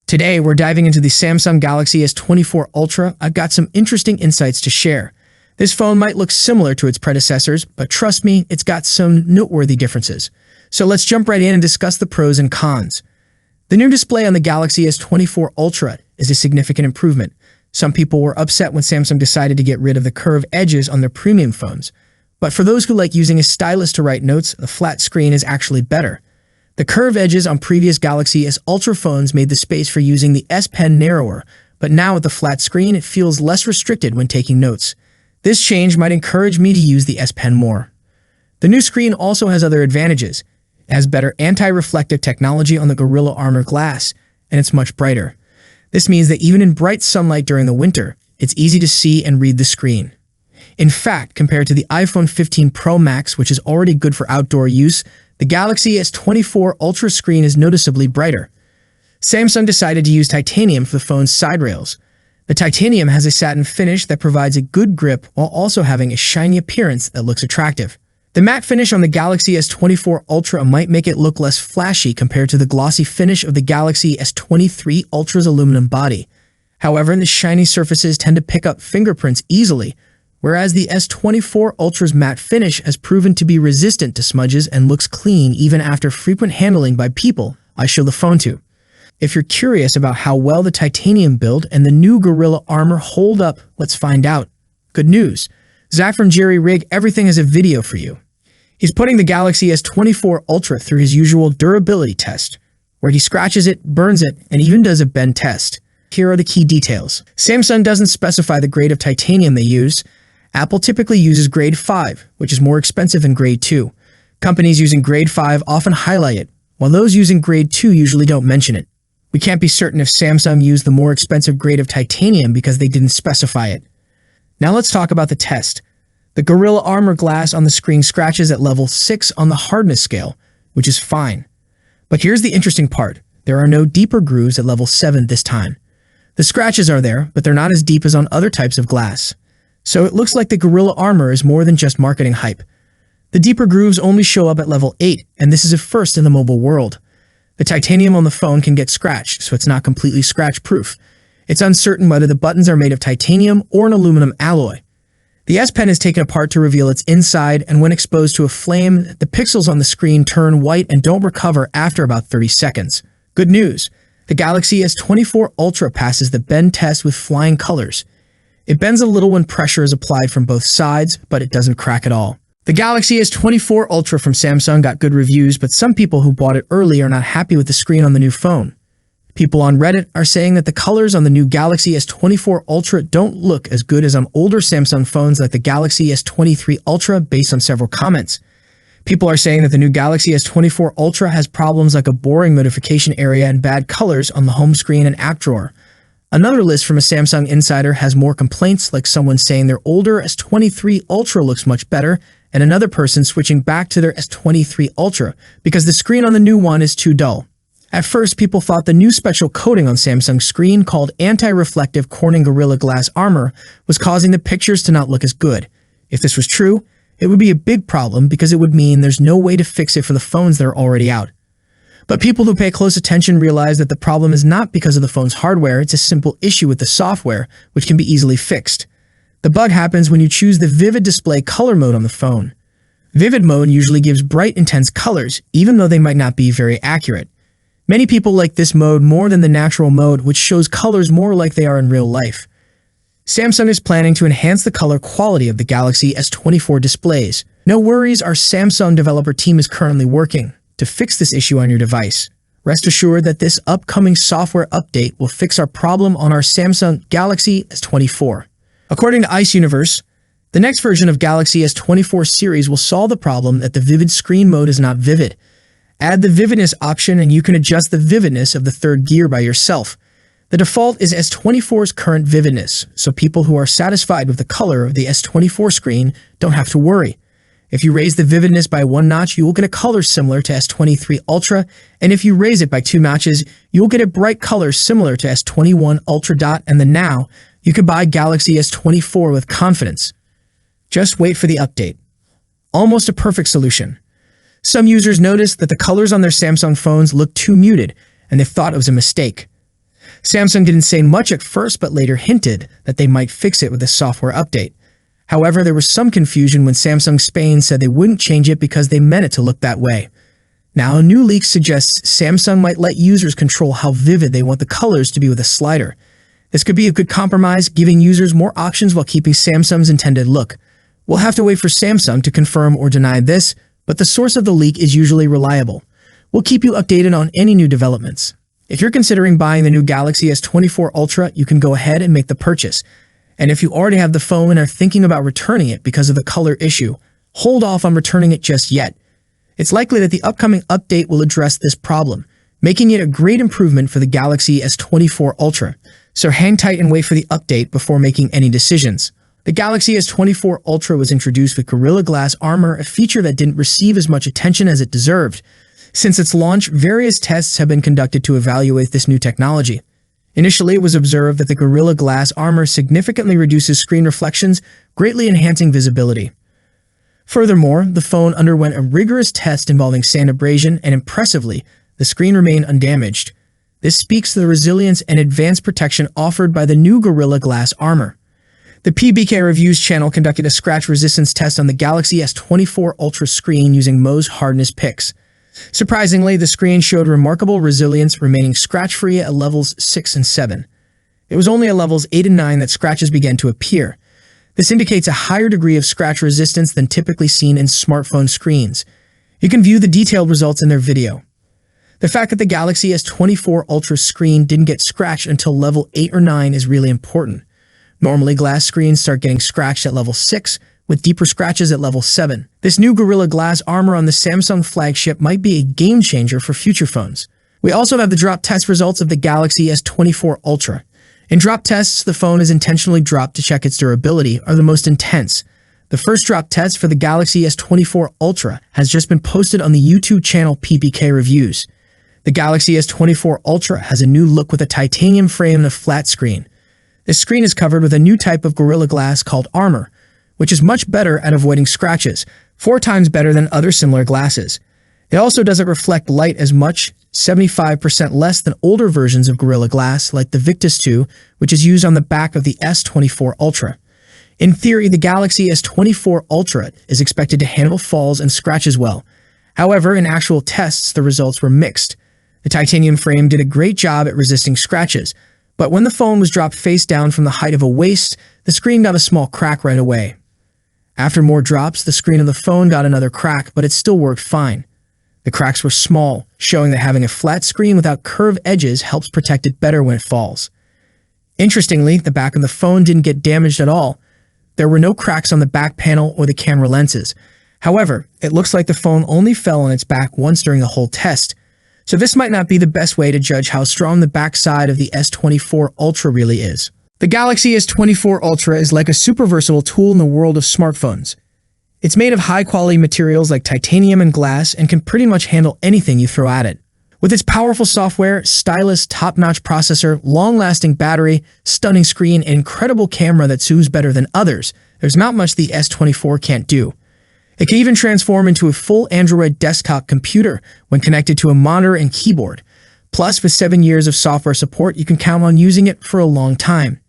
Today, we're diving into the Samsung Galaxy S24 Ultra. I've got some interesting insights to share. This phone might look similar to its predecessors, but trust me, it's got some noteworthy differences. So let's jump right in and discuss the pros and cons. The new display on the Galaxy S24 Ultra is a significant improvement. Some people were upset when Samsung decided to get rid of the curved edges on their premium phones. But for those who like using a stylus to write notes, the flat screen is actually better. The curved edges on previous Galaxy S Ultra phones made the space for using the S Pen narrower, but now with the flat screen, it feels less restricted when taking notes. This change might encourage me to use the S Pen more. The new screen also has other advantages. It has better anti-reflective technology on the Gorilla Armor glass, and it's much brighter. This means that even in bright sunlight during the winter, it's easy to see and read the screen. In fact, compared to the iPhone 15 Pro Max, which is already good for outdoor use, the Galaxy S24 Ultra screen is noticeably brighter. Samsung decided to use titanium for the phone's side rails. The titanium has a satin finish that provides a good grip while also having a shiny appearance that looks attractive. The matte finish on the Galaxy S24 Ultra might make it look less flashy compared to the glossy finish of the Galaxy S23 Ultra's aluminum body. However, the shiny surfaces tend to pick up fingerprints easily, whereas the S24 Ultra's matte finish has proven to be resistant to smudges and looks clean even after frequent handling by people I show the phone to. If you're curious about how well the titanium build and the new Gorilla Armor hold up, let's find out. Good news. Zach from Jerry Rig Everything has a video for you. He's putting the Galaxy S24 Ultra through his usual durability test, where he scratches it, burns it, and even does a bend test. Here are the key details. Samsung doesn't specify the grade of titanium they use. Apple typically uses grade 5, which is more expensive than grade 2. Companies using grade 5 often highlight it, while those using grade 2 usually don't mention it. We can't be certain if Samsung used the more expensive grade of titanium because they didn't specify it. Now let's talk about the test. The Gorilla Armor glass on the screen scratches at level 6 on the hardness scale, which is fine. But here's the interesting part. There are no deeper grooves at level 7 this time. The scratches are there, but they're not as deep as on other types of glass. So it looks like the Gorilla Armor is more than just marketing hype. The deeper grooves only show up at level 8, and this is a first in the mobile world. The titanium on the phone can get scratched, so it's not completely scratch-proof. It's uncertain whether the buttons are made of titanium or an aluminum alloy. The S Pen is taken apart to reveal its inside, and when exposed to a flame, the pixels on the screen turn white and don't recover after about 30 seconds. Good news! The Galaxy S24 Ultra passes the bend test with flying colors. It bends a little when pressure is applied from both sides, but it doesn't crack at all. The Galaxy S24 Ultra from Samsung got good reviews, but some people who bought it early are not happy with the screen on the new phone. People on Reddit are saying that the colors on the new Galaxy S24 Ultra don't look as good as on older Samsung phones like the Galaxy S23 Ultra based on several comments. People are saying that the new Galaxy S24 Ultra has problems like a boring notification area and bad colors on the home screen and app drawer. Another list from a Samsung insider has more complaints, like someone saying their older S23 Ultra looks much better, and another person switching back to their S23 Ultra because the screen on the new one is too dull. At first, people thought the new special coating on Samsung's screen called anti-reflective Corning Gorilla Glass Armor was causing the pictures to not look as good. If this was true, it would be a big problem because it would mean there's no way to fix it for the phones that are already out. But people who pay close attention realize that the problem is not because of the phone's hardware, it's a simple issue with the software, which can be easily fixed. The bug happens when you choose the Vivid Display color mode on the phone. Vivid mode usually gives bright, intense colors, even though they might not be very accurate. Many people like this mode more than the natural mode, which shows colors more like they are in real life. Samsung is planning to enhance the color quality of the Galaxy S24 displays. No worries, our Samsung developer team is currently working to fix this issue on your device. Rest assured that this upcoming software update will fix our problem on our Samsung Galaxy S24. According to Ice Universe, the next version of Galaxy S24 series will solve the problem that the vivid screen mode is not vivid. Add the vividness option and you can adjust the vividness of the third gear by yourself. The default is S24's current vividness, so people who are satisfied with the color of the S24 screen don't have to worry. If you raise the vividness by 1 notch, you will get a color similar to S23 Ultra, and if you raise it by 2 notches, you will get a bright color similar to S21 Ultra Dot, and then now, you can buy Galaxy S24 with confidence. Just wait for the update. Almost a perfect solution. Some users noticed that the colors on their Samsung phones looked too muted, and they thought it was a mistake. Samsung didn't say much at first, but later hinted that they might fix it with a software update. However, there was some confusion when Samsung Spain said they wouldn't change it because they meant it to look that way. Now, a new leak suggests Samsung might let users control how vivid they want the colors to be with a slider. This could be a good compromise, giving users more options while keeping Samsung's intended look. We'll have to wait for Samsung to confirm or deny this, but the source of the leak is usually reliable. We'll keep you updated on any new developments. If you're considering buying the new Galaxy S24 Ultra, you can go ahead and make the purchase. And if you already have the phone and are thinking about returning it because of the color issue, hold off on returning it just yet. It's likely that the upcoming update will address this problem, making it a great improvement for the Galaxy S24 Ultra. So hang tight and wait for the update before making any decisions. The Galaxy S24 Ultra was introduced with Gorilla Glass Armor, a feature that didn't receive as much attention as it deserved. Since its launch, various tests have been conducted to evaluate this new technology. Initially, it was observed that the Gorilla Glass Armor significantly reduces screen reflections, greatly enhancing visibility. Furthermore, the phone underwent a rigorous test involving sand abrasion, and impressively, the screen remained undamaged. This speaks to the resilience and advanced protection offered by the new Gorilla Glass Armor. The PBK Reviews channel conducted a scratch resistance test on the Galaxy S24 Ultra screen using Mohs hardness picks. Surprisingly, the screen showed remarkable resilience, remaining scratch-free at levels 6 and 7. It was only at levels 8 and 9 that scratches began to appear. This indicates a higher degree of scratch resistance than typically seen in smartphone screens. You can view the detailed results in their video. The fact that the Galaxy S24 Ultra screen didn't get scratched until level 8 or 9 is really important. Normally, glass screens start getting scratched at level 6, with deeper scratches at level 7. This new Gorilla Glass Armor on the Samsung flagship might be a game-changer for future phones. We also have the drop test results of the Galaxy S24 Ultra. In drop tests, the phone is intentionally dropped to check its durability are the most intense. The first drop test for the Galaxy S24 Ultra has just been posted on the YouTube channel PBK Reviews. The Galaxy S24 Ultra has a new look with a titanium frame and a flat screen. This screen is covered with a new type of Gorilla Glass called Armor, which is much better at avoiding scratches, 4 times better than other similar glasses. It also doesn't reflect light as much, 75% less than older versions of Gorilla Glass like the Victus 2, which is used on the back of the S24 Ultra. In theory, the Galaxy S24 Ultra is expected to handle falls and scratches well. However, in actual tests, the results were mixed. The titanium frame did a great job at resisting scratches, but when the phone was dropped face down from the height of a waist, the screen got a small crack right away. After more drops, the screen of the phone got another crack, but it still worked fine. The cracks were small, showing that having a flat screen without curved edges helps protect it better when it falls. Interestingly, the back of the phone didn't get damaged at all. There were no cracks on the back panel or the camera lenses. However, it looks like the phone only fell on its back once during the whole test. So this might not be the best way to judge how strong the backside of the S24 Ultra really is. The Galaxy S24 Ultra is like a super versatile tool in the world of smartphones. It's made of high-quality materials like titanium and glass and can pretty much handle anything you throw at it. With its powerful software, stylish, top-notch processor, long-lasting battery, stunning screen, and incredible camera that zooms better than others, there's not much the S24 can't do. It can even transform into a full Android desktop computer when connected to a monitor and keyboard. Plus, with 7 years of software support, you can count on using it for a long time.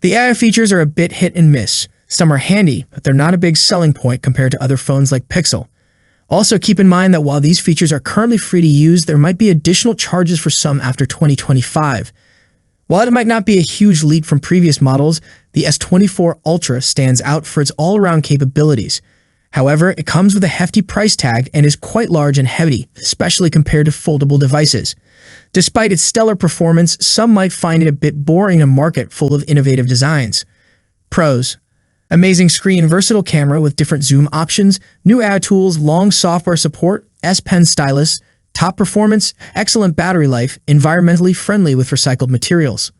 The AI features are a bit hit and miss. Some are handy, but they're not a big selling point compared to other phones like Pixel. Also, keep in mind that while these features are currently free to use, there might be additional charges for some after 2025. While it might not be a huge leap from previous models, the S24 Ultra stands out for its all-around capabilities. However, it comes with a hefty price tag and is quite large and heavy, especially compared to foldable devices. Despite its stellar performance, some might find it a bit boring in a market full of innovative designs. Pros: amazing screen, versatile camera with different zoom options, new AI tools, long software support, S Pen stylus, top performance, excellent battery life, environmentally friendly with recycled materials.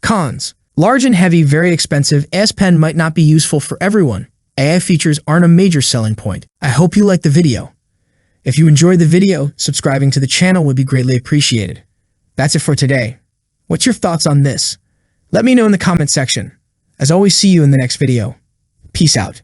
Cons: large and heavy, very expensive, S Pen might not be useful for everyone. AI features aren't a major selling point. I hope you liked the video. If you enjoyed the video, subscribing to the channel would be greatly appreciated. That's it for today. What's your thoughts on this? Let me know in the comment section. As always, see you in the next video. Peace out.